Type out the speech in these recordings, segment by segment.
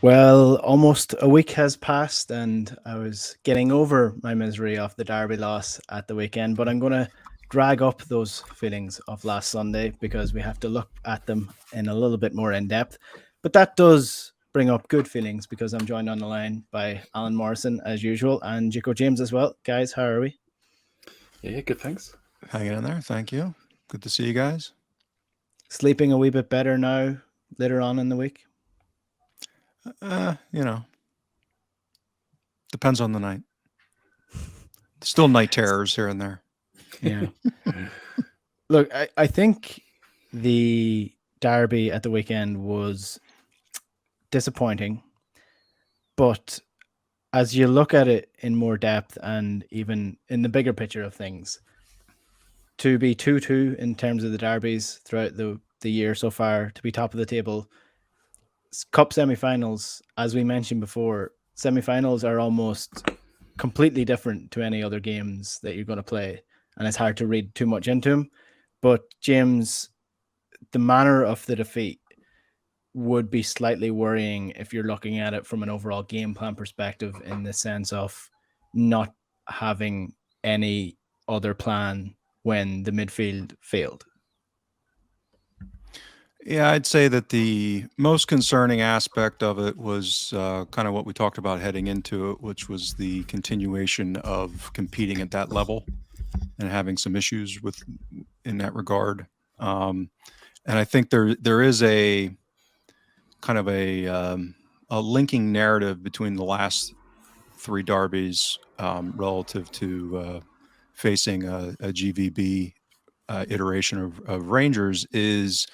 Well, almost a week has passed, and I was getting over my misery of the Derby loss at the weekend. But I'm going to drag up those feelings of last Sunday because we have to look at them in a little bit more in depth. But that does bring up good feelings because I'm joined on the line by Alan Morrison as usual and Jico James as well. Guys, how are we? Yeah, good, thanks. Hanging in there. Thank you. Good to see you guys. Sleeping a wee bit better now, later on in the week? You know, depends on the night. Still night terrors here and there. Yeah. Look, I think the Derby at the weekend was disappointing, but as you look at it in more depth and even in the bigger picture of things, to be 2-2 in terms of the derbies throughout the year so far, to be top of the table, cup semi-finals, as we mentioned before, semi-finals are almost completely different to any other games that you're going to play, and it's hard to read too much into them. But James, the manner of the defeat would be slightly worrying if you're looking at it from an overall game plan perspective, in the sense of not having any other plan when the midfield failed. Yeah, I'd say that the most concerning aspect of it was kind of what we talked about heading into it, which was the continuation of competing at that level and having some issues with in that regard. And I think there is a kind of a linking narrative between the last three derbies relative to facing a GVB iteration of Rangers is,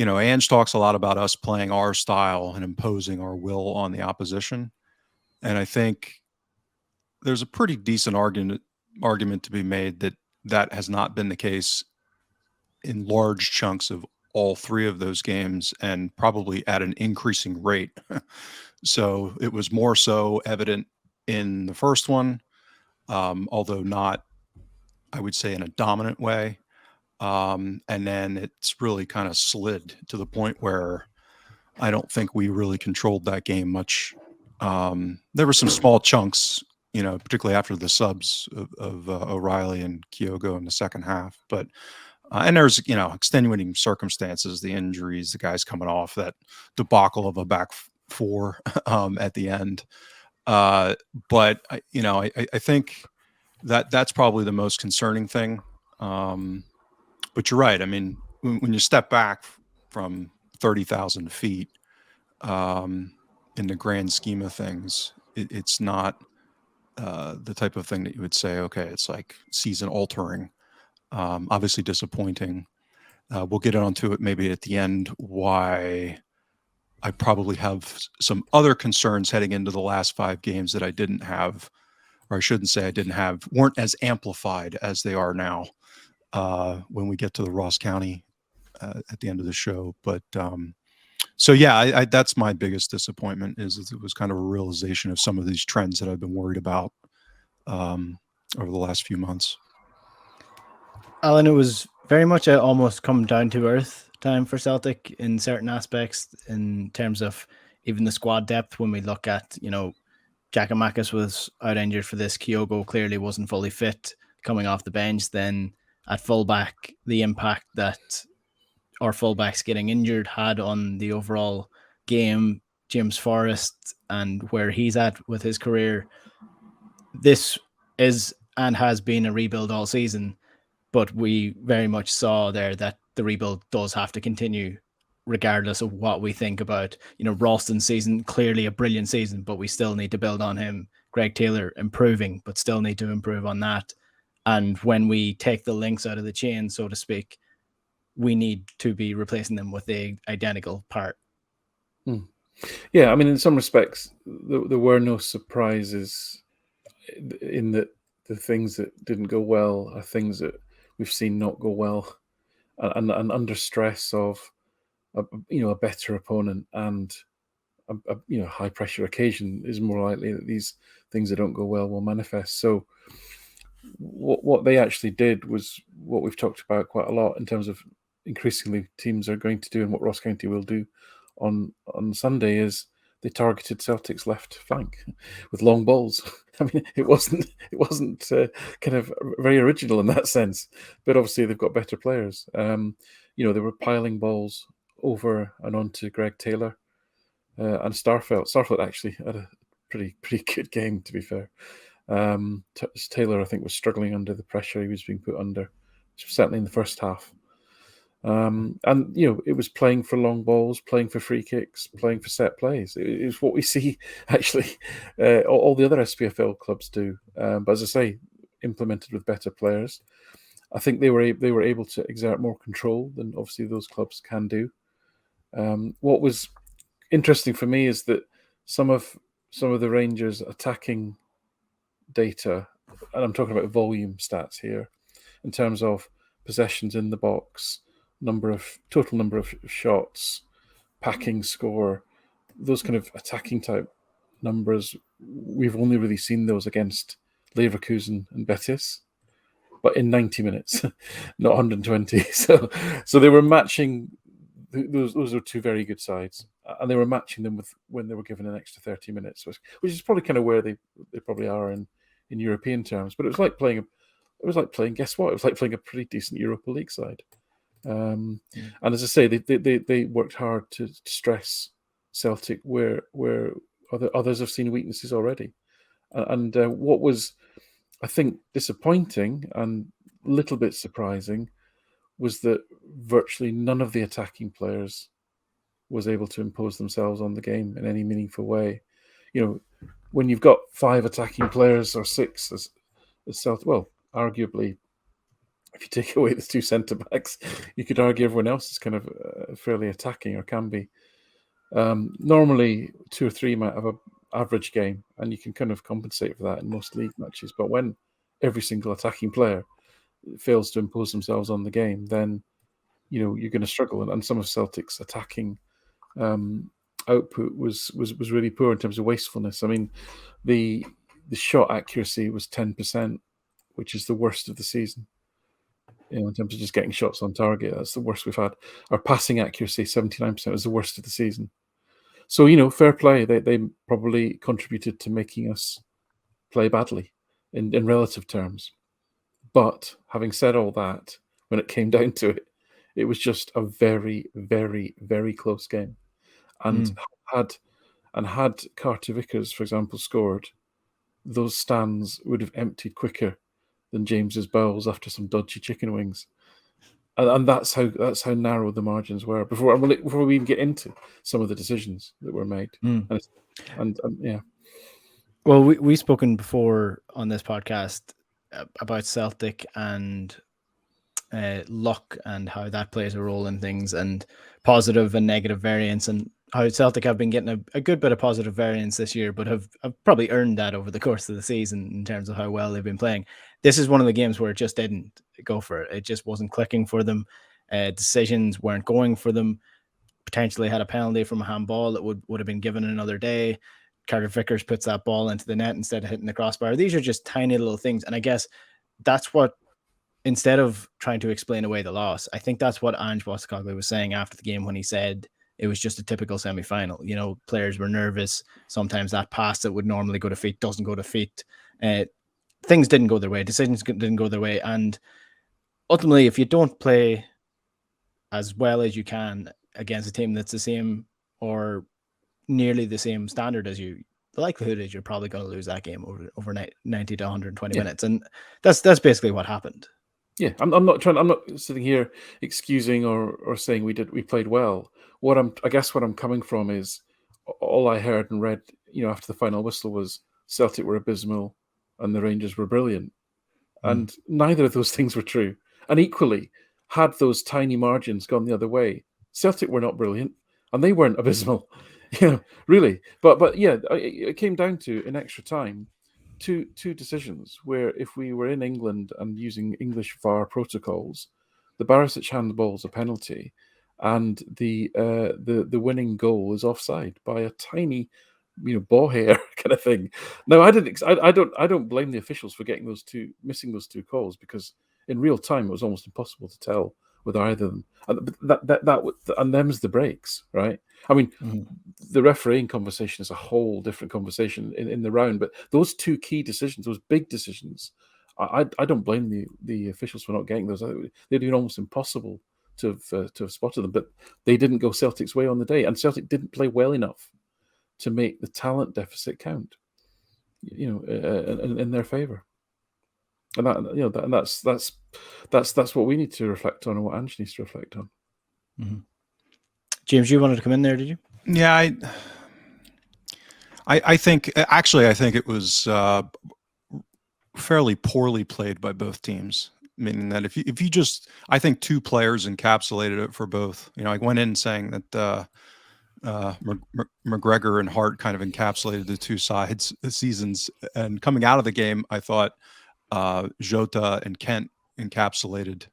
Ange talks a lot about us playing our style and imposing our will on the opposition. And I think there's a pretty decent argument to be made that that has not been the case in large chunks of all three of those games, and probably at an increasing rate. So it was more so evident in the first one, although not, I would say, in a dominant way. And then it's really kind of slid to the point where I don't think we really controlled that game much. There were some small chunks, particularly after the subs of O'Reilly and Kyogo in the second half. But and there's, extenuating circumstances, the injuries, the guys coming off that debacle of a back four at the end. But I think that's probably the most concerning thing. But you're right. I mean, when you step back from 30,000 feet, in the grand scheme of things, it's not the type of thing that you would say, okay, it's like season altering. Obviously disappointing. We'll get onto it maybe at the end, why I probably have some other concerns heading into the last 5 games that I didn't have, or I shouldn't say I didn't have, weren't as amplified as they are now when we get to the Ross County at the end of the show. But so yeah, I that's my biggest disappointment, is it was kind of a realization of some of these trends that I've been worried about over the last few months. Alan, it was very much a almost come down to earth time for Celtic in certain aspects, in terms of even the squad depth. When we look at, Giakoumakis was out injured for this, Kyogo clearly wasn't fully fit coming off the bench. Then at fullback, the impact that our fullbacks getting injured had on the overall game, James Forrest and where he's at with his career. This is and has been a rebuild all season, but we very much saw there that the rebuild does have to continue regardless of what we think about, Ralston's season. Clearly a brilliant season, but we still need to build on him. Greg Taylor improving, but still need to improve on that. And when we take the links out of the chain, so to speak, we need to be replacing them with the identical part. Yeah, I mean, in some respects, there were no surprises in that the things that didn't go well are things that we've seen not go well, and under stress of a better opponent and a high pressure occasion, is more likely that these things that don't go well will manifest. So what they actually did was what we've talked about quite a lot in terms of increasingly teams are going to do, and what Ross County will do on Sunday, is they targeted Celtic's left flank with long balls. I mean, it wasn't kind of very original in that sense, but obviously they've got better players. They were piling balls over and onto Greg Taylor and Starfelt. Starfelt actually had a pretty good game, to be fair. Taylor, I think, was struggling under the pressure he was being put under, certainly in the first half. And it was playing for long balls, playing for free kicks, playing for set plays. It was what we see actually all the other SPFL clubs do. But as I say, implemented with better players. I think they were able to exert more control than obviously those clubs can do. What was interesting for me is that some of the Rangers attacking data, and I'm talking about volume stats here, in terms of possessions in the box, total number of shots, packing score, those kind of attacking type numbers, we've only really seen those against Leverkusen and Betis, but in 90 minutes, not 120. So they were matching. Those are two very good sides, and they were matching them with when they were given an extra 30 minutes, which is probably kind of where they probably are in European terms. But it was like playing. Guess what? It was like playing a pretty decent Europa League side. And as I say, they worked hard to stress Celtic where others have seen weaknesses already. And what was, I think, disappointing and a little bit surprising was that virtually none of the attacking players was able to impose themselves on the game in any meaningful way. When you've got 5 attacking players or 6 as Celtic, well, arguably, if you take away the 2 centre-backs, you could argue everyone else is kind of fairly attacking, or can be. Normally, 2 or 3 might have an average game, and you can kind of compensate for that in most league matches. But when every single attacking player fails to impose themselves on the game, then you're going to struggle. And some of Celtic's attacking output was really poor in terms of wastefulness. I mean, the shot accuracy was 10%, which is the worst of the season. In terms of just getting shots on target, that's the worst we've had. Our passing accuracy, 79%, was the worst of the season. So, fair play. They probably contributed to making us play badly in relative terms. But having said all that, when it came down to it, it was just a very, very, very close game. And had Carter Vickers, for example, scored, those stands would have emptied quicker than James's bowels after some dodgy chicken wings, and that's how narrow the margins were before we even get into some of the decisions that were made. And yeah. Well, we've spoken before on this podcast about Celtic and luck and how that plays a role in things, and positive and negative variance, and how Celtic have been getting a good bit of positive variance this year, but have probably earned that over the course of the season in terms of how well they've been playing. This is one of the games where it just didn't go for it. It just wasn't clicking for them. Decisions weren't going for them. Potentially had a penalty from a handball that would have been given another day. Carter Vickers puts that ball into the net instead of hitting the crossbar. These are just tiny little things. And I guess that's what, instead of trying to explain away the loss, I think that's what Ange Postecoglou was saying after the game when he said it was just a typical semi-final. Players were nervous. Sometimes that pass that would normally go to feet doesn't go to feet. Things didn't go their way. Decisions didn't go their way. And ultimately, if you don't play as well as you can against a team that's the same or nearly the same standard as you, the likelihood is you're probably going to lose that game over 90 to 120 minutes. And that's basically what happened. Yeah, I'm not sitting here excusing or saying we played well. I guess what I'm coming from is all I heard and read, after the final whistle was Celtic were abysmal and the Rangers were brilliant. And neither of those things were true. And equally, had those tiny margins gone the other way, Celtic were not brilliant and they weren't abysmal. Really. But yeah, it came down to, in extra time, two decisions where, if we were in England and using English VAR protocols, the Barisic handball is a penalty, and the winning goal is offside by a tiny, ball hair kind of thing. Now, I don't blame the officials for missing those two calls, because in real time it was almost impossible to tell with either of them. And and them's the breaks, right? I mean, Mhm. the refereeing conversation is a whole different conversation in the round, but those two key decisions, those big decisions, I don't blame the officials for not getting those. They're doing almost impossible to have spotted them, but they didn't go Celtic's way on the day, and Celtic didn't play well enough to make the talent deficit count, in their favour. And that's what we need to reflect on, and what Ange needs to reflect on. Mm-hmm. James, you wanted to come in there, did you? Yeah, I think it was fairly poorly played by both teams. Meaning that if you just, I think two players encapsulated it for both. I went in saying that McGregor and Hart kind of encapsulated the two sides seasons, and coming out of the game, I thought Jota and Kent encapsulated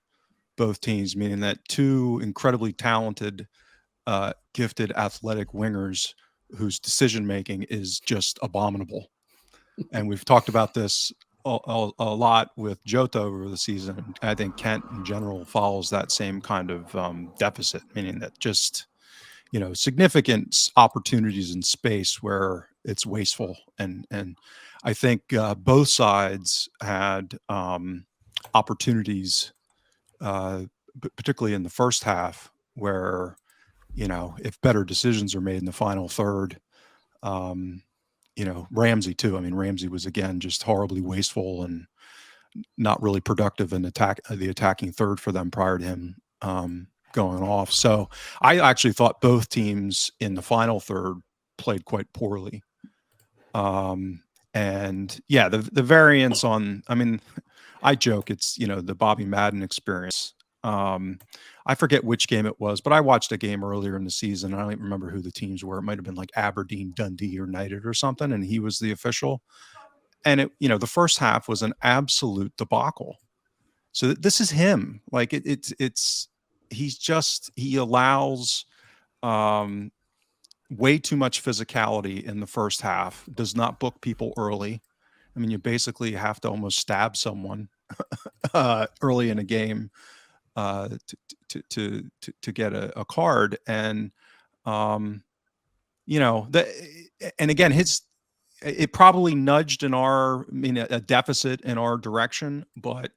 both teams, meaning that two incredibly talented, gifted, athletic wingers whose decision making is just abominable. And we've talked about this a lot with Jota over the season. I think Kent in general follows that same kind of deficit, meaning that just significant opportunities in space where it's wasteful, and I think both sides had opportunities, particularly in the first half, where if better decisions are made in the final third. Ramsey too. I mean, Ramsey was again just horribly wasteful and not really productive in the attacking third for them prior to him going off. So I actually thought both teams in the final third played quite poorly. And yeah, the variance on, I mean, I joke it's, the Bobby Madden experience. I forget which game it was, but I watched a game earlier in the season. I don't even remember who the teams were. It might have been like Aberdeen, Dundee United or something. And he was the official. And it, the first half was an absolute debacle. So this is him. Like he allows way too much physicality in the first half, does not book people early. I mean, you basically have to almost stab someone early in a game to get a card. And and again, it probably nudged a deficit in our direction, but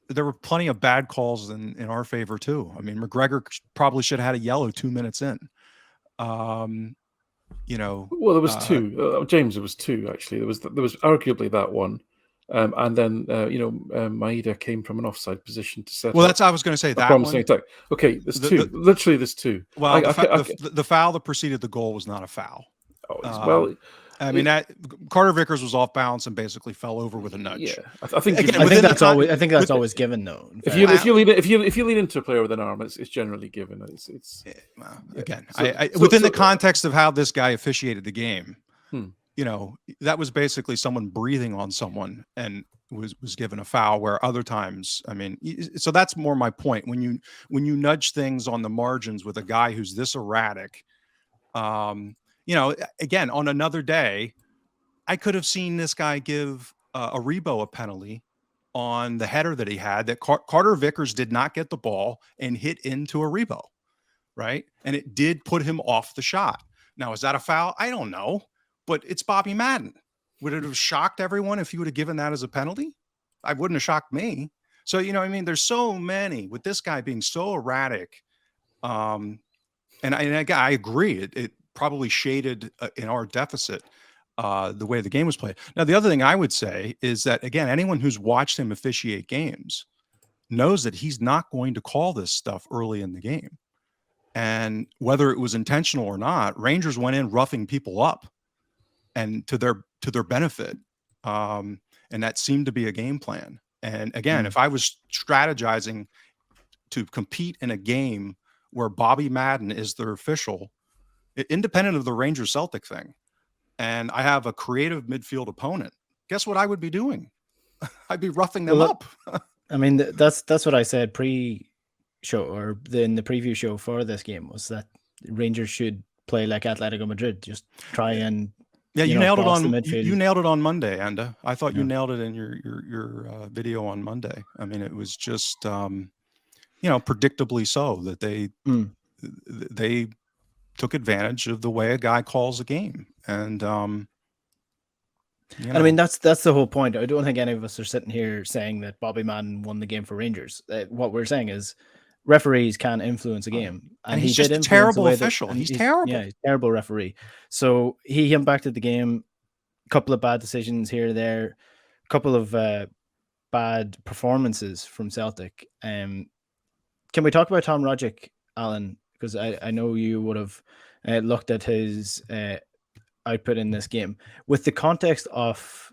there were plenty of bad calls in our favor too. I mean, McGregor probably should have had a yellow 2 minutes in. Well, there was two. James, there was two actually. There was arguably that one, and then Maeda came from an offside position to set. Well, that's I was going to say that one. Attack. Okay, there's two. Literally, there's two. Well, the foul that preceded the goal was not a foul. Well, I mean, Carter Vickers was off balance and basically fell over with a nudge. Yeah, I think that's always given though. If you lean into a player with an arm, it's generally given. Within the context of how this guy officiated the game, that was basically someone breathing on someone and was given a foul. Where other times, I mean, so that's more my point. When you nudge things on the margins with a guy who's this erratic. Again, on another day, I could have seen this guy give Aribo a penalty on the header that he had that Carter Vickers did not get the ball and hit into Aribo, right? And it did put him off the shot. Now, is that a foul? I don't know, but it's Bobby Madden. Would it have shocked everyone if he would have given that as a penalty? I wouldn't have shocked me. So, there's so many with this guy being so erratic. And I agree. It probably shaded in our deficit the way the game was played. Now, the other thing I would say is that, again, anyone who's watched him officiate games knows that he's not going to call this stuff early in the game. And whether it was intentional or not, Rangers went in roughing people up and to their benefit. And that seemed to be a game plan. And again, if I was strategizing to compete in a game where Bobby Madden is their official, independent of the Rangers Celtic thing, and I have a creative midfield opponent, guess what I would be doing? I'd be roughing them up. I mean, that's what I said pre-show or in the preview show for this game, was that Rangers should play like Atletico Madrid, just try and you nailed it on you nailed it on Monday, Enda. I thought you nailed it in your video on Monday. I mean, it was just predictably so, that they took advantage of the way a guy calls a game. And, and I mean, that's the whole point. I don't think any of us are sitting here saying that Bobby Madden won the game for Rangers. What we're saying is referees can influence a game, and he he's did just a influence terrible the way official. That, he's terrible. Yeah, he's a terrible referee. So he impacted the game. A couple of bad decisions here or there, a couple of bad performances from Celtic. Can we talk about Tom Rodgick, Alan? Because I know you would have looked at his output in this game with the context of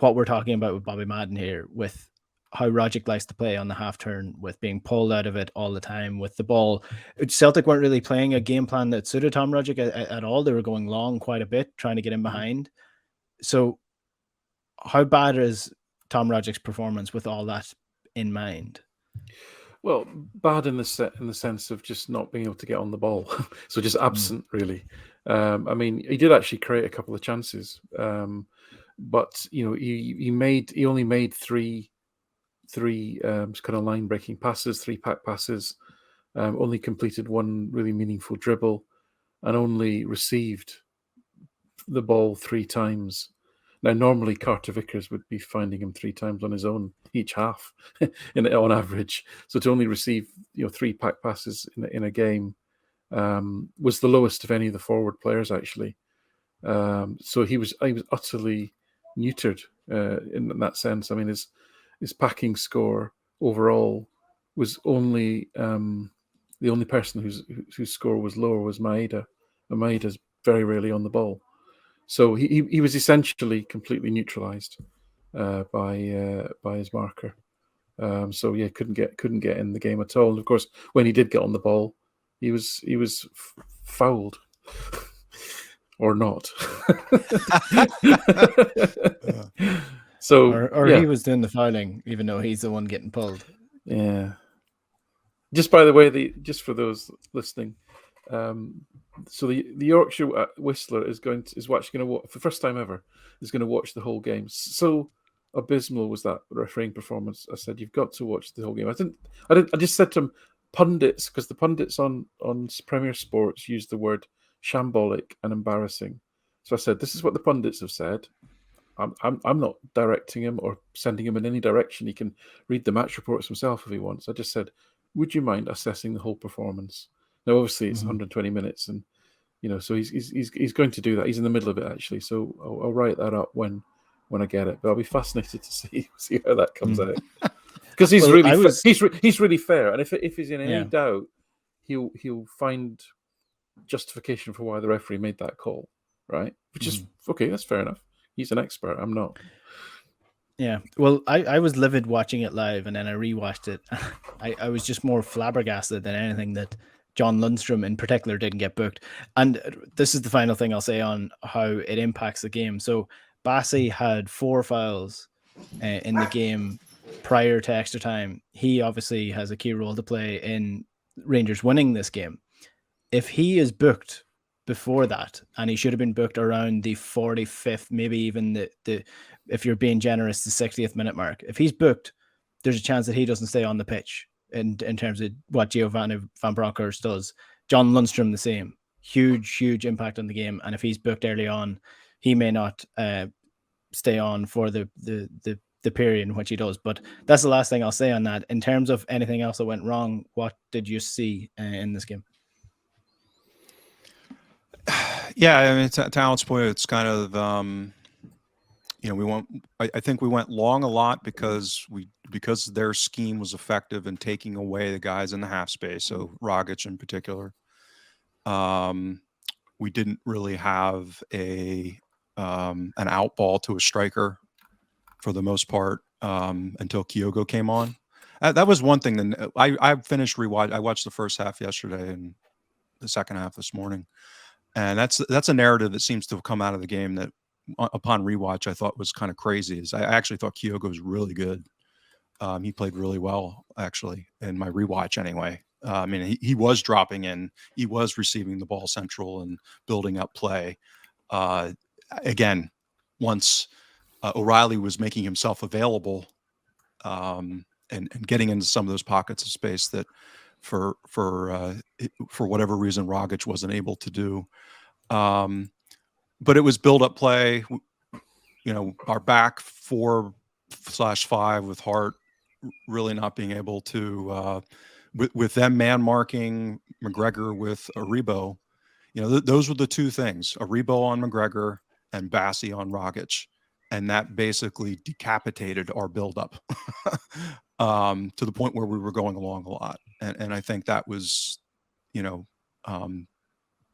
what we're talking about with Bobby Madden here, with how Rodgick likes to play on the half turn, with being pulled out of it all the time with the ball. Celtic weren't really playing a game plan that suited Tom Rodgick at all. They were going long quite a bit, trying to get in behind. So how bad is Tom Rodgick's performance with all that in mind? Well, bad in the sense of just not being able to get on the ball, so just absent really. I mean, he did actually create a couple of chances, but he only made three kind of line breaking passes, 3-pack passes. Only completed one really meaningful dribble, and only received the ball 3 times. Now, normally Carter Vickers would be finding him 3 times on his own each half, on average. So to only receive 3-pack passes in a game was the lowest of any of the forward players, actually. So he was utterly neutered in that sense. I mean, his packing score overall was only the only person whose score was lower was Maeda, and Maeda's very rarely on the ball. So he was essentially completely neutralized by his marker. So yeah, couldn't get in the game at all. And of course, when he did get on the ball, he was fouled or not. So or he was doing the fouling, even though he's the one getting pulled. Yeah. Just by the way, just for those listening. So the Yorkshire Whistler is actually going to watch, for the first time ever, is going to watch the whole game. So abysmal was that refereeing performance. I said, you've got to watch the whole game. I just said to him, pundits, because the pundits on Premier Sports use the word shambolic and embarrassing. So I said, this is what the pundits have said. I'm not directing him or sending him in any direction. He can read the match reports himself if he wants. I just said, would you mind assessing the whole performance? Now, obviously, it's 120 minutes, and so he's going to do that. He's in the middle of it, actually. So I'll write that up when I get it. But I'll be fascinated to see how that comes out, because he's he's really fair. And if he's in any doubt, he'll find justification for why the referee made that call, right? Which is okay. That's fair enough. He's an expert. I'm not. Yeah. Well, I was livid watching it live, and then I rewatched it. I was just more flabbergasted than anything that John Lundstrom in particular didn't get booked. And this is the final thing I'll say on how it impacts the game. So Bassey had 4 fouls in the game prior to extra time. He obviously has a key role to play in Rangers winning this game. If he is booked before that, and he should have been booked around the 45th, maybe even the if you're being generous, the 60th minute mark. If he's booked, there's a chance that he doesn't stay on the pitch in terms of what Giovanni Van Bronckhorst does. John Lundstrom, the same. Huge impact on the game. And if he's booked early on, he may not stay on for the period in which he does. But that's the last thing I'll say on that. In terms of anything else that went wrong, what did you see in this game? Yeah, I mean, to Alan's point, it's kind of I think we went long a lot because their scheme was effective in taking away the guys in the half space. So Rogic in particular, we didn't really have an out ball to a striker for the most part until Kyogo came on. That was one thing. Then I finished rewatch. I watched the first half yesterday and the second half this morning. And that's a narrative that seems to have come out of the game that upon rewatch I thought was kind of crazy. I actually thought Kyogo was really good. He played really well, actually, in my rewatch anyway. I mean, he was dropping in. He was receiving the ball central and building up play. Again, once O'Reilly was making himself available, and getting into some of those pockets of space that for whatever reason Rogic wasn't able to do. But it was build up play. Our back 4/5 with Hart really not being able to, with them man marking McGregor with Aribo. Those were the two things: Aribo on McGregor and Bassi on Rogic, and that basically decapitated our buildup to the point where we were going along a lot. And I think that was,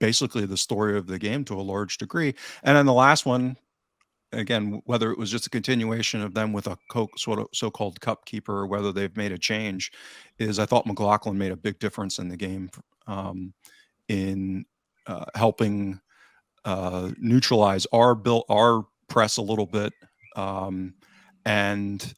basically the story of the game to a large degree. And then the last one, again, whether it was just a continuation of them with a sort of so-called cup keeper, or whether they've made a change, is I thought McLaughlin made a big difference in the game in helping neutralize our press a little bit, and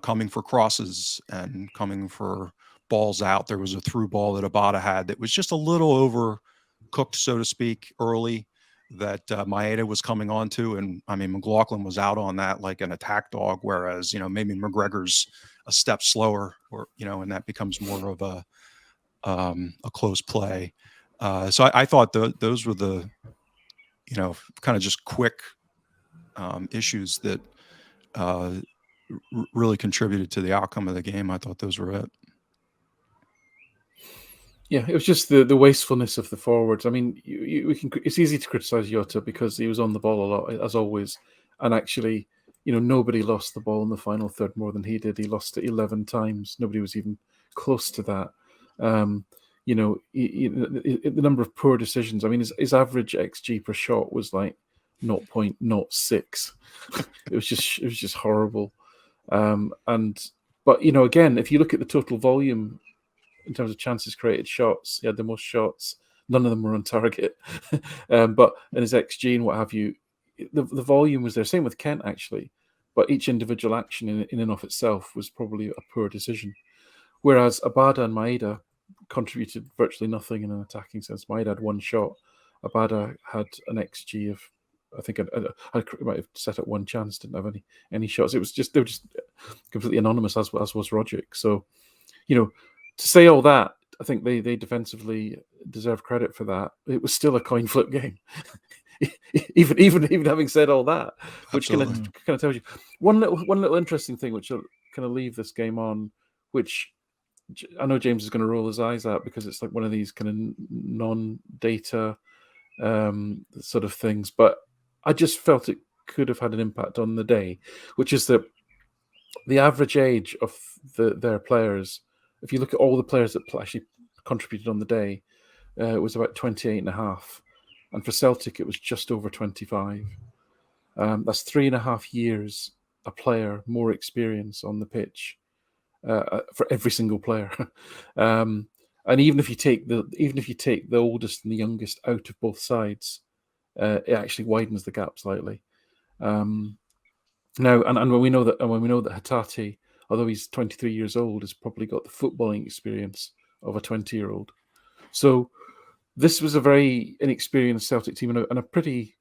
coming for crosses and coming for balls out. There was a through ball that Abada had that was just a little overcooked, so to speak, early, that Maeda was coming onto, and I mean McLaughlin was out on that like an attack dog, whereas maybe McGregor's a step slower, or and that becomes more of a close play. So I thought those were the kind of just quick issues that really contributed to the outcome of the game. I thought those were it. Yeah, it was just the wastefulness of the forwards. I mean, it's easy to criticize Jota because he was on the ball a lot, as always. And actually, nobody lost the ball in the final third more than he did. He lost it 11 times. Nobody was even close to that. The number of poor decisions. I mean, his average XG per shot was like 0.06. It was just horrible. But again, if you look at the total volume in terms of chances created, shots, he had the most shots. None of them were on target. But in his XG and what have you, the volume was there. Same with Kent, actually. But each individual action in and of itself was probably a poor decision. Whereas Abada and Maeda contributed virtually nothing in an attacking sense. Maeda had one shot. Abada had an XG of, I think I might have set up one chance, didn't have any shots. They were just completely anonymous, as was Rogic. So, to say all that, I think they defensively deserve credit for that. It was still a coin flip game, even having said all that, which kind of tells you one little interesting thing, which will kind of leave this game on, which I know James is going to roll his eyes at because it's like one of these kind of non-data sort of things, but I just felt it could have had an impact on the day, which is that the average age of their players, if you look at all the players that actually contributed on the day, it was about 28 and a half. And for Celtic, it was just over 25. That's 3.5 years a player more experience on the pitch for every single player. And even if you take the oldest and the youngest out of both sides, it actually widens the gap slightly. Now, and when we know that Hatate, although he's 23 years old, has probably got the footballing experience of a 20-year-old. So this was a very inexperienced Celtic team and a pretty,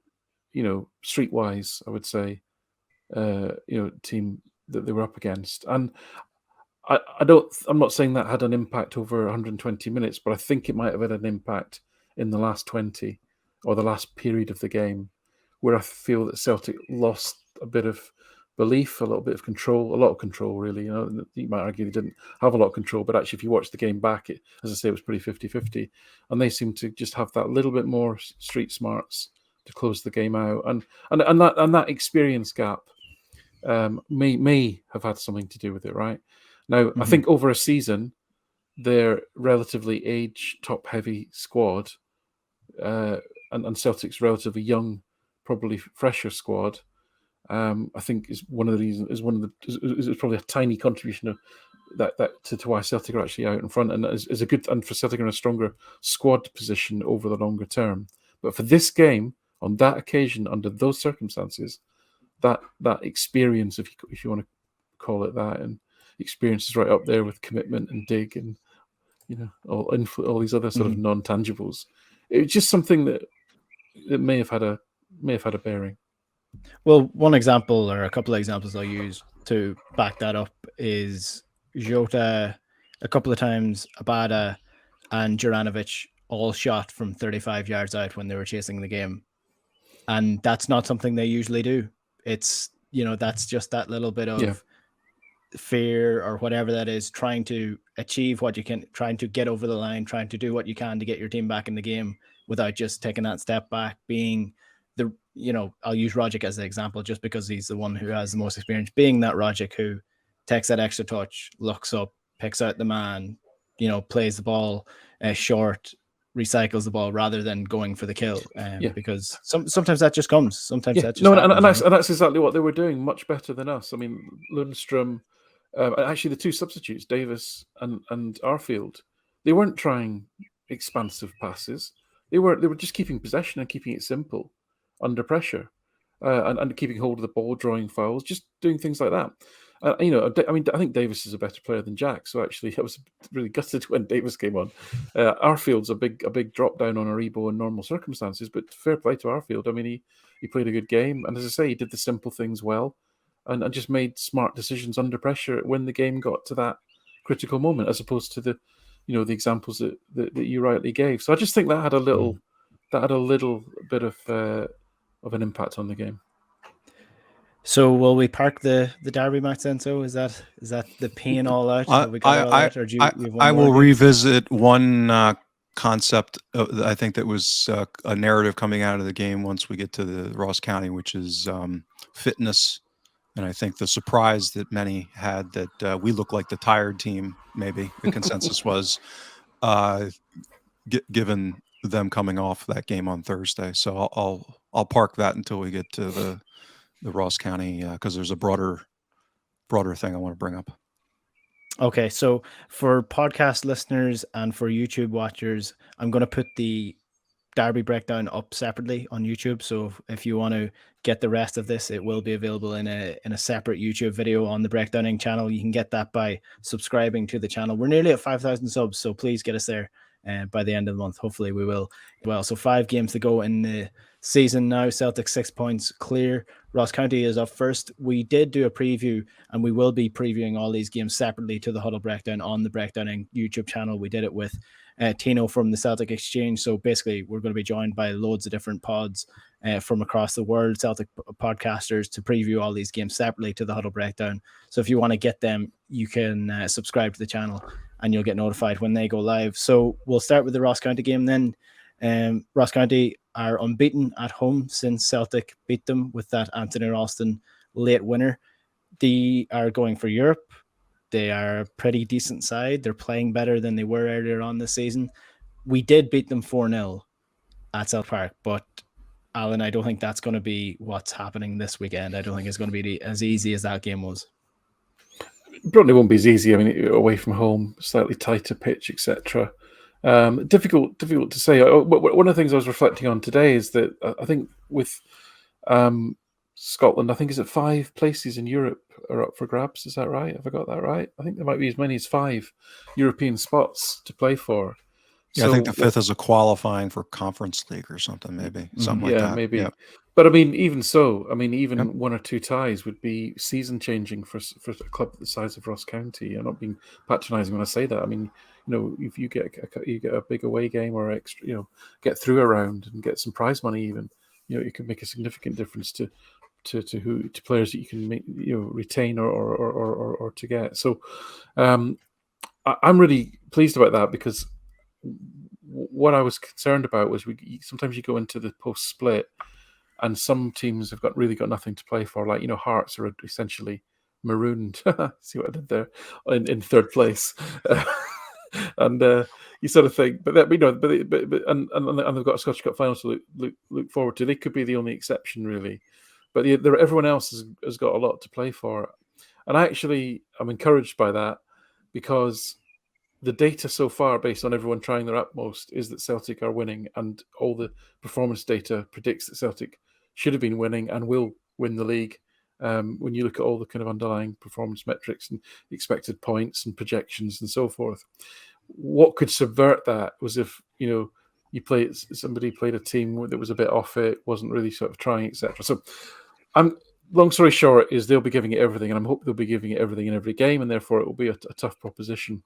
streetwise, I would say, team that they were up against. And I'm not saying that had an impact over 120 minutes, but I think it might have had an impact in the last 20 or the last period of the game, where I feel that Celtic lost a bit of belief, a little bit of control, a lot of control, really. You might argue they didn't have a lot of control, but actually, if you watch the game back, as I say, it was pretty 50-50. And they seem to just have that little bit more street smarts to close the game out. And that experience gap may have had something to do with it, right? Now, I think over a season, their relatively age top-heavy squad and Celtic's relatively young, probably fresher squad, I think is one of the reasons. Is probably a tiny contribution of that to why Celtic are actually out in front, and is a good, and for Celtic in a stronger squad position over the longer term. But for this game, on that occasion, under those circumstances, that experience, if you want to call it that, and experience is right up there with commitment and dig and all these other sort of non-tangibles. It was just something that may have had a bearing. Well, one example or a couple of examples I'll use to back that up is Jota a couple of times, Abada and Juranovic all shot from 35 yards out when they were chasing the game. And that's not something they usually do. It's, that's just that little bit of fear or whatever that is, trying to achieve what you can, trying to get over the line, trying to do what you can to get your team back in the game without just taking that step back, being I'll use Rogic as an example just because he's the one who has the most experience, being that Rogic who takes that extra touch, looks up, picks out the man, plays the ball short, recycles the ball rather than going for the kill. Because sometimes that just comes. Sometimes that just happens, and that's exactly what they were doing, much better than us. I mean, Lundstrom, actually the two substitutes, Davis and Arfield, they weren't trying expansive passes. They were just keeping possession and keeping it simple under pressure, and keeping hold of the ball, drawing fouls, just doing things like that. I think Davis is a better player than Jack. So actually, I was really gutted when Davis came on. Arfield's a big drop down on Aribo in normal circumstances, but fair play to Arfield. I mean, he played a good game, and as I say, he did the simple things well, and just made smart decisions under pressure when the game got to that critical moment, as opposed to the examples that you rightly gave. So I just think that had a little bit of an impact on the game. So will we park the derby match then? So is that the pain all out? Have we got all out, or do you have one I will more revisit one concept. I think that was a narrative coming out of the game once we get to the Ross County, which is fitness. And I think the surprise that many had that we look like the tired team, maybe the consensus was, given them coming off that game on Thursday. So I'll park that until we get to the Ross County, because there's a broader thing I want to bring up. Okay, so for podcast listeners and for YouTube watchers, I'm going to put the derby breakdown up separately on YouTube. So if you want to get the rest of this, it will be available in a separate YouTube video on the Breakdowning channel. You can get that by subscribing to the channel. We're nearly at 5,000 subs, so please get us there by the end of the month. Hopefully we will. Well, so 5 games to go in the season now. Celtic 6 points clear. Ross County is up first. We did do a preview, and we will be previewing all these games separately to the Huddle Breakdown on the Breakdowning YouTube channel. We did it with Tino from the Celtic Exchange. So basically, we're going to be joined by loads of different pods from across the world, Celtic podcasters, to preview all these games separately to the Huddle Breakdown. So if you want to get them, you can subscribe to the channel and you'll get notified when they go live. So we'll start with the Ross County game then. Ross County are unbeaten at home since Celtic beat them with that Anthony Ralston late winner. They are going for Europe. They are a pretty decent side. They're playing better than they were earlier on this season. We did beat them 4-0 at Celtic Park, but Alan, I don't think that's going to be what's happening this weekend. I don't think it's going to be as easy as that game was. It probably won't be as easy. I mean, away from home, slightly tighter pitch, etc. Difficult to say. One of the things I was reflecting on today is that I think with Scotland, I think is it 5 places in Europe are up for grabs. Is that right? Have I got that right? I think there might be as many as 5 European spots to play for. Yeah, so, I think the 5th is a qualifying for Conference League or something, maybe. Something like that. Maybe. Yeah. But I mean, even so, even 1 or 2 ties would be season changing for a club the size of Ross County. I'm not being patronising when I say that. I mean, if you get a big away game or extra, get through a round and get some prize money, even, it can make a significant difference to players that you can make, retain or to get. So, I'm really pleased about that, because what I was concerned about was sometimes you go into the post-split and some teams have really got nothing to play for. Like, Hearts are essentially marooned. See what I did there? In 3rd place. And you sort of think, but they've got a Scottish Cup final to look forward to. They could be the only exception, really. But everyone else has got a lot to play for. And I'm encouraged by that, because the data so far, based on everyone trying their utmost, is that Celtic are winning, and all the performance data predicts that Celtic should have been winning and will win the league. When you look at all the kind of underlying performance metrics and expected points and projections and so forth, what could subvert that was if somebody played a team that was a bit off it, wasn't really sort of trying, etc. So long story short is they'll be giving it everything, and I hope they'll be giving it everything in every game, and therefore it will be a tough proposition.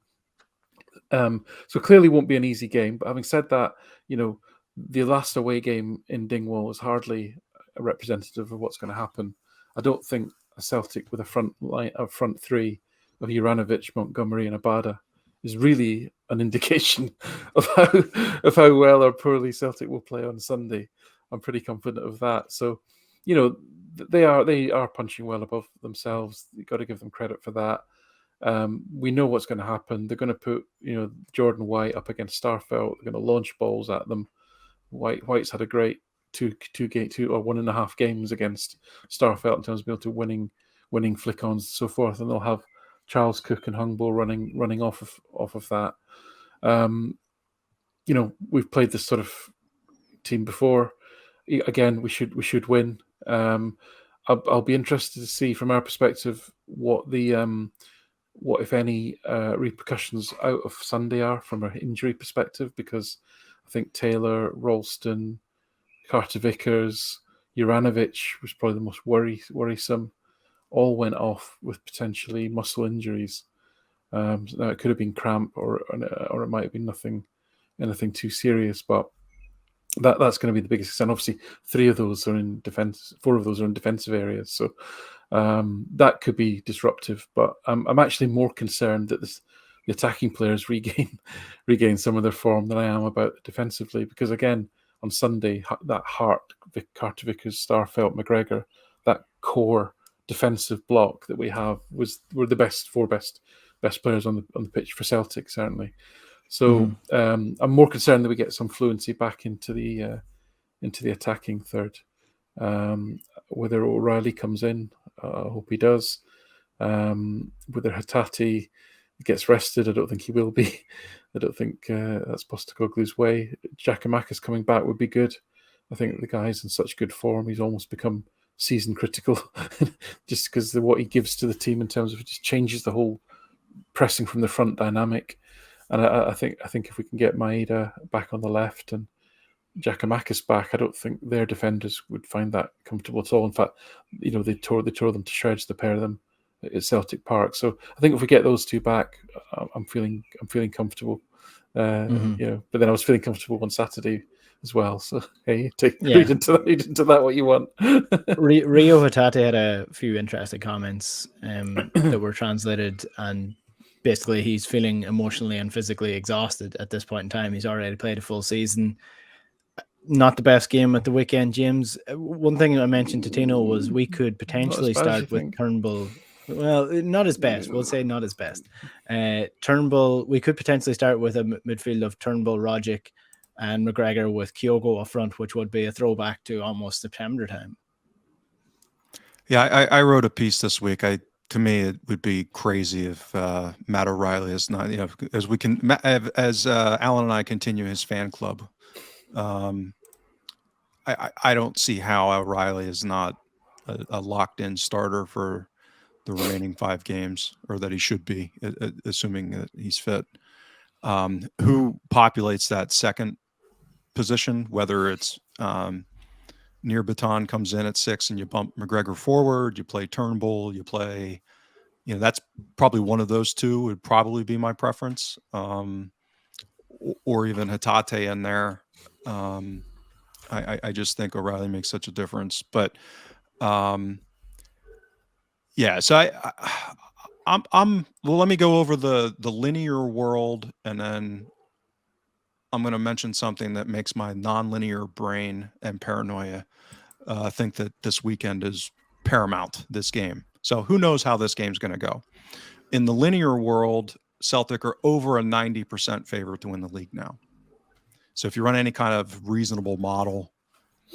So clearly won't be an easy game. But having said that, the last away game in Dingwall is hardly a representative of what's going to happen. I don't think a Celtic with a front three of Juranovic, Montgomery, and Abada is really an indication of how well or poorly Celtic will play on Sunday. I'm pretty confident of that. So, they are punching well above themselves. You've got to give them credit for that. We know what's going to happen. They're going to put, Jordan White up against Starfelt. They're going to launch balls at them. White's had a great 2 or 1.5 games against Starfelt in terms of being able to winning flick-ons and so forth, and they'll have Charles Cook and Hungbo running off of that. We've played this sort of team before. Again, we should win. I'll be interested to see from our perspective what if any repercussions out of Sunday are from an injury perspective, because I think Taylor, Ralston, Carter Vickers, Juranovic was probably the most worrisome. All went off with potentially muscle injuries. Now it could have been cramp, or it might have been anything too serious, but that's going to be the biggest concern. Obviously, 4 of those are in defensive areas, so that could be disruptive. But I'm actually more concerned that the attacking players regain some of their form than I am about defensively, because again on Sunday, that Carter Vickers, Starfelt, McGregor, that core defensive block that we have were the 4 best players on the pitch for Celtic, certainly. So I'm more concerned that we get some fluency back into the attacking third. Whether O'Reilly comes in, I hope he does. Whether Hatate gets rested, I don't think he will be. I don't think that's Postecoglou's way. Giakoumakis coming back would be good. I think the guy's in such good form. He's almost become season critical just because of what he gives to the team in terms of it just changes the whole pressing from the front dynamic. And I think if we can get Maeda back on the left and Giakoumakis back, I don't think their defenders would find that comfortable at all. In fact, they tore them to shreds, the pair of them at Celtic Park. So I think if we get those 2 back, I'm feeling comfortable. But then I was feeling comfortable on Saturday as well. So hey, read into that what you want. Rio Hatate had a few interesting comments that were translated, and basically he's feeling emotionally and physically exhausted at this point in time. He's already played a full season. Not the best game at the weekend, James. One thing I mentioned to Tino was we could potentially start with Turnbull. Well, not his best. We'll say not his best. Turnbull, we could potentially start with a midfield of Turnbull, Rogic, and McGregor with Kyogo up front, which would be a throwback to almost September time. Yeah, I wrote a piece this week. To me, it would be crazy if Matt O'Reilly is not, as Alan and I continue his fan club. I don't see how O'Reilly is not a locked-in starter for the remaining 5 games, or that he should be, assuming that he's fit. Who populates that second position, whether it's Nir Baton comes in at 6 and you bump McGregor forward, you play Turnbull, you play, that's probably one of those 2 would probably be my preference. Or even Hatate in there. I just think O'Reilly makes such a difference. But so I'm well, let me go over the linear world, and then I'm going to mention something that makes my non-linear brain and paranoia think that this weekend is paramount, this game. So who knows how this game's going to go. In the linear world, Celtic are over a 90% favorite to win the league now. So if you run any kind of reasonable model,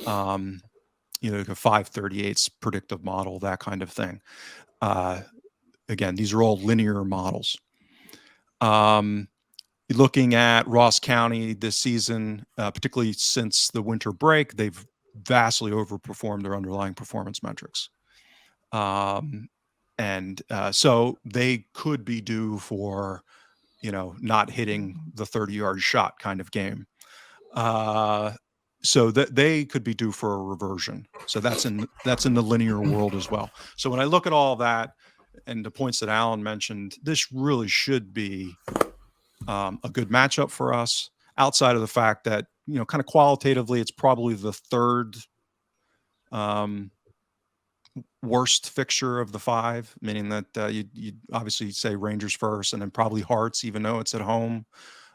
like a 538's predictive model, that kind of thing. Again, these are all linear models. Looking at Ross County this season, particularly since the winter break, they've vastly overperformed their underlying performance metrics. So they could be due for, not hitting the 30-yard shot kind of game. so that they could be due for a reversion. So that's in the linear world as well. So when I look at all that and the points that Alan mentioned, this really should be a good matchup for us, outside of the fact that, kind of qualitatively, it's probably the third worst fixture of the 5, meaning that you obviously say Rangers first, and then probably Hearts, even though it's at home,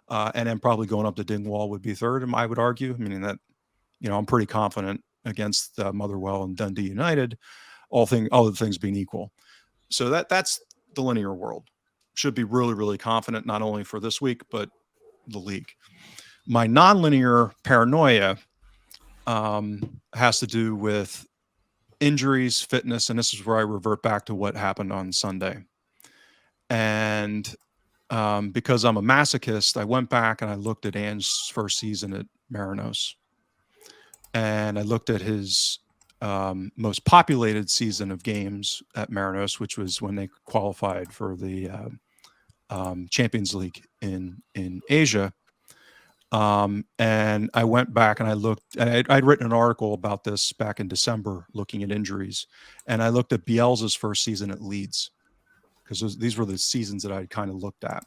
and then probably going up to Dingwall would be third, I would argue, meaning that, I'm pretty confident against Motherwell and Dundee United, all other things being equal. So that's the linear world. Should be really, really confident, not only for this week, but the league. My nonlinear paranoia has to do with injuries, fitness, and this is where I revert back to what happened on Sunday. And because I'm a masochist, I went back and I looked at Ange's first season at Marinos. And I looked at his most populated season of games at Marinos, which was when they qualified for the Champions League in Asia. And I went back and I looked, and I'd written an article about this back in December, looking at injuries. And I looked at Bielsa's first season at Leeds, because these were the seasons that I'd kind of looked at.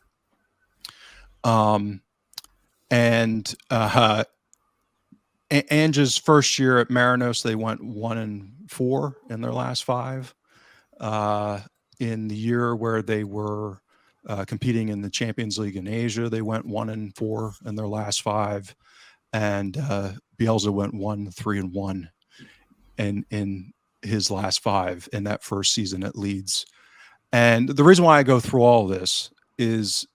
Ange's first year at Marinos, they went 1-4 in their last 5. In the year where they were competing in the Champions League in Asia, they went 1-4 in their last 5, and Bielsa went 1-3-1 in his last 5 in that first season at Leeds. And the reason why I go through all of this is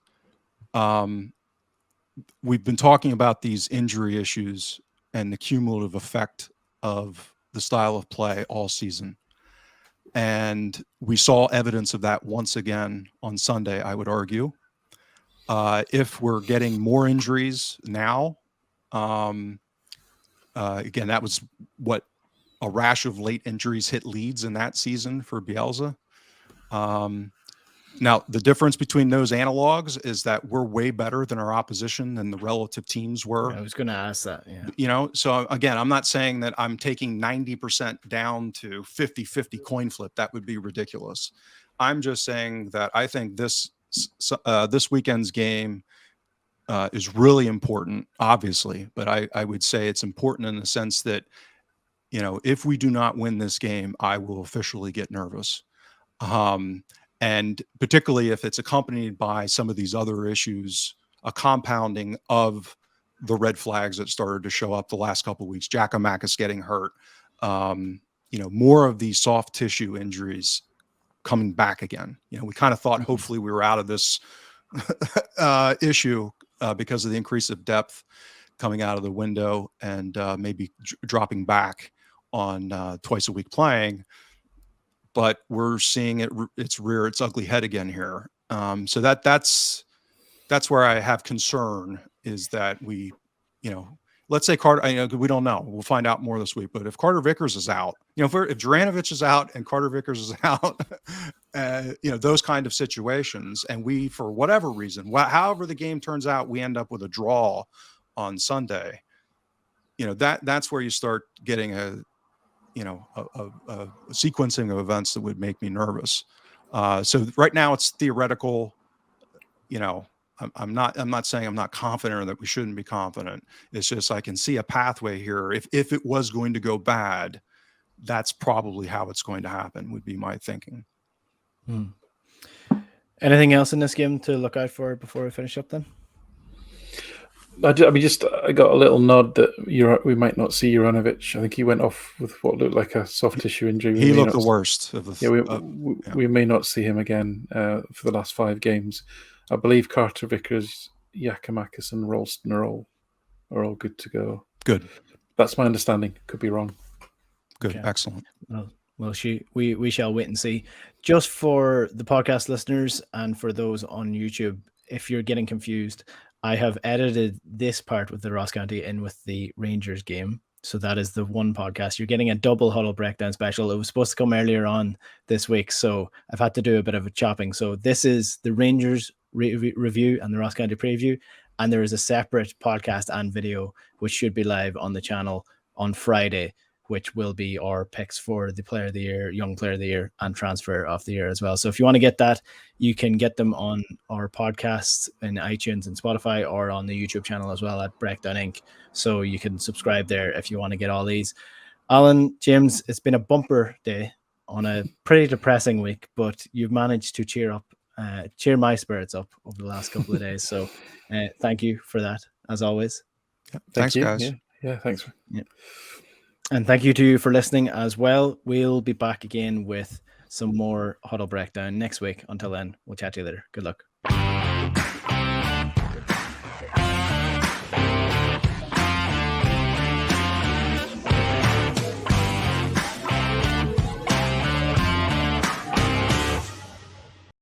we've been talking about these injury issues and the cumulative effect of the style of play all season. And we saw evidence of that once again on Sunday, I would argue. If we're getting more injuries now, again, that was what a rash of late injuries hit Leeds in that season for Bielsa. Now, the difference between those analogs is that we're way better than our opposition than the relative teams were. I was going to ask that. Yeah. So again, I'm not saying that I'm taking 90% down to 50-50 coin flip. That would be ridiculous. I'm just saying that I think this weekend's game is really important, obviously, but I would say it's important in the sense that, if we do not win this game, I will officially get nervous. And particularly if it's accompanied by some of these other issues, a compounding of the red flags that started to show up the last couple of weeks, Giacomakis getting hurt, more of these soft tissue injuries coming back again. We kind of thought hopefully we were out of this issue because of the increase of depth coming out of the window and maybe dropping back on twice a week playing. But we're seeing it's rear its ugly head again here. So that's where I have concern, is that we, let's say Carter, we don't know. We'll find out more this week. But if Carter Vickers is out, if Juranovic is out and Carter Vickers is out, those kind of situations, and we, for whatever reason, however the game turns out, we end up with a draw on Sunday. That's where you start getting a sequencing of events that would make me nervous. So right now it's theoretical. I'm not saying I'm not confident or that we shouldn't be confident. It's just I can see a pathway here. If it was going to go bad, that's probably how it's going to happen, would be my thinking. Anything else in this game to look out for before we finish up then? I got a little nod that we might not see Juranovic. I think he went off with what looked like a soft tissue injury. He looked the worst of the. We may not see him again for the last 5 games. I believe Carter Vickers, Giacomakis, and Ralston are all good to go. Good. That's my understanding. Could be wrong. Good. Okay. Excellent. Well, we shall wait and see. Just for the podcast listeners and for those on YouTube, if you're getting confused, I have edited this part with the Ross County in with the Rangers game. So that is the one podcast. You're getting a double huddle breakdown special. It was supposed to come earlier on this week, so I've had to do a bit of a chopping. So this is the Rangers review and the Ross County preview. And there is a separate podcast and video, which should be live on the channel on Friday, which will be our picks for the player of the year, young player of the year, and transfer of the year as well. So if you want to get that, you can get them on our podcasts in iTunes and Spotify, or on the YouTube channel as well at Breakdown Inc. So you can subscribe there if you want to get all these. Alan, James, it's been a bumper day on a pretty depressing week, but you've managed to cheer my spirits up over the last couple of days. So thank you for that, as always. Yeah, thanks, guys. Yeah, thanks. Yeah. And thank you to you for listening as well. We'll be back again with some more Huddle Breakdown next week. Until then, we'll chat to you later. Good luck.